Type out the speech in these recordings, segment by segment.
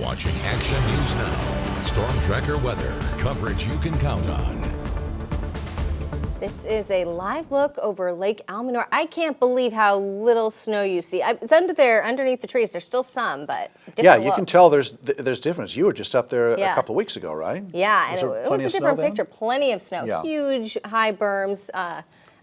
watching Action News Now. Storm Tracker weather, coverage you can count on. This is a live look over Lake Almanor. I can't believe how little snow you see. It's under there, underneath the trees. There's still some, but different you look. can tell there's difference. You were just up there a Yeah. couple weeks ago, right? Yeah, and it was a different picture. Plenty of snow, Yeah. huge high berms.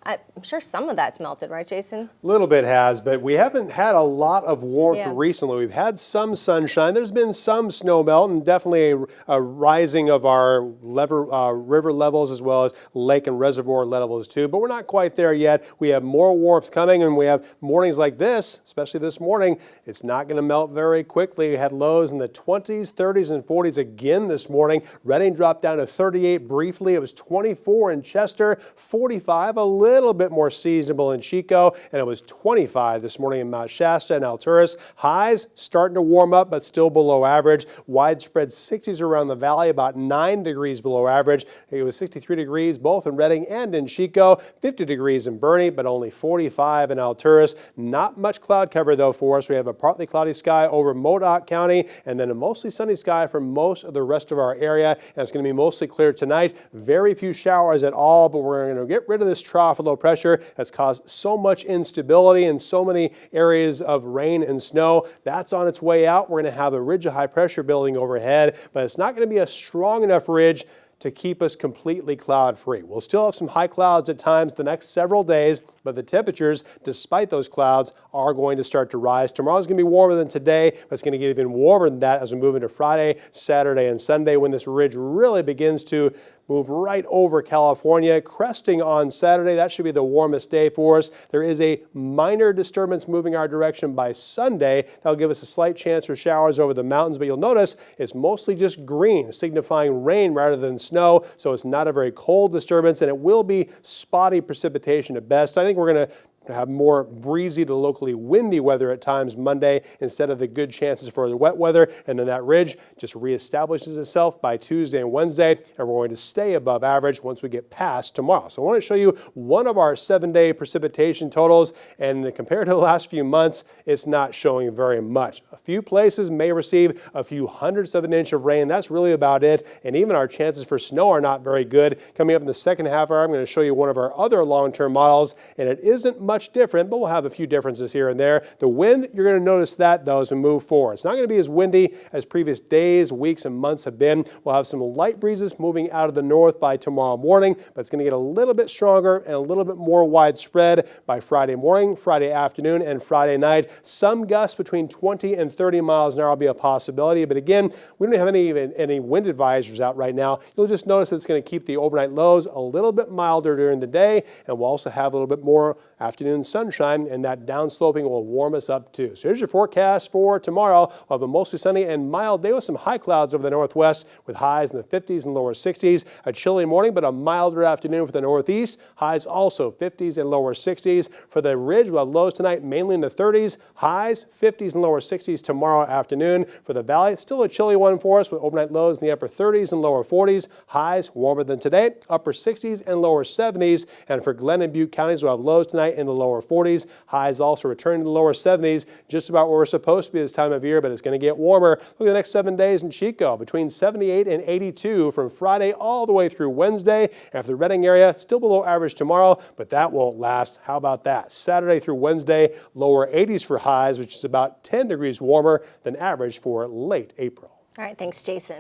I'm sure some of that's melted, right, Jason? A little bit has, but we haven't had a lot of warmth Yeah. recently. We've had some sunshine. There's been some snow melt and definitely a rising of our river levels as well as lake and reservoir levels too. But we're not quite there yet. We have more warmth coming, and we have mornings like this, especially this morning. It's not going to melt very quickly. We had lows in the 20s, 30s, and 40s again this morning. Redding dropped down to 38 briefly. It was 24 in Chester, 45 a little bit more seasonable in Chico, and it was 25 this morning in Mount Shasta and Alturas. Highs starting to warm up, but still below average. Widespread 60s around the valley, about 9 degrees below average. It was 63 degrees both in Redding and in Chico, 50 degrees in Boerne, but only 45 in Alturas. Not much cloud cover though for us. We have a partly cloudy sky over Modoc County, and then a mostly sunny sky for most of the rest of our area. And it's going to be mostly clear tonight. Very few showers at all, but we're going to get rid of this trough of low pressure that's caused so much instability in so many areas of rain and snow. That's on its way out. We're going to have a ridge of high pressure building overhead, but it's not going to be a strong enough ridge to keep us completely cloud free. We'll still have some high clouds at times the next several days, but the temperatures, despite those clouds, are going to start to rise. Tomorrow's going to be warmer than today, but it's going to get even warmer than that as we move into Friday, Saturday, and Sunday when this ridge really begins to move right over California, cresting on Saturday. That should be the warmest day for us. There is a minor disturbance moving our direction by Sunday. That'll give us a slight chance for showers over the mountains, but you'll notice it's mostly just green, signifying rain rather than snow, so it's not a very cold disturbance, and it will be spotty precipitation at best. I think we're going to have more breezy to locally windy weather at times Monday instead of the good chances for the wet weather. And then that ridge just reestablishes itself by Tuesday and Wednesday, and we're going to stay above average once we get past tomorrow. So I want to show you one of our 7-day precipitation totals, and compared to the last few months, it's not showing very much. A few places may receive a few hundredths of an inch of rain. That's really about it. And even our chances for snow are not very good. Coming up in the second half hour, I'm going to show you one of our other long-term models, and it isn't much different, but we'll have a few differences here and there. The wind, you're going to notice that though as we move forward. It's not going to be as windy as previous days, weeks, and months have been. We'll have some light breezes moving out of the north by tomorrow morning, but it's going to get a little bit stronger and a little bit more widespread by Friday morning, Friday afternoon, and Friday night. Some gusts between 20 and 30 miles an hour will be a possibility, but again, we don't have any wind advisors out right now. You'll just notice that it's going to keep the overnight lows a little bit milder during the day, and we'll also have a little bit more afternoon sunshine, and that downsloping will warm us up too. So here's your forecast for tomorrow. We'll have a mostly sunny and mild day with some high clouds over the northwest with highs in the 50s and lower 60s. A chilly morning, but a milder afternoon for the northeast. Highs also 50s and lower 60s. For the ridge, we'll have lows tonight mainly in the 30s. Highs 50s and lower 60s tomorrow afternoon. For the valley, still a chilly one for us with overnight lows in the upper 30s and lower 40s. Highs warmer than today, upper 60s and lower 70s. And for Glenn and Butte counties, we'll have lows tonight in the lower 40s. Highs also returning to the lower 70s, just about where we're supposed to be this time of year, but it's going to get warmer. Look at the next 7 days in Chico, between 78 and 82 from Friday all the way through Wednesday. And for the Redding area, still below average tomorrow, but that won't last. How about that? Saturday through Wednesday, lower 80s for highs, which is about 10 degrees warmer than average for late April. All right, thanks, Jason.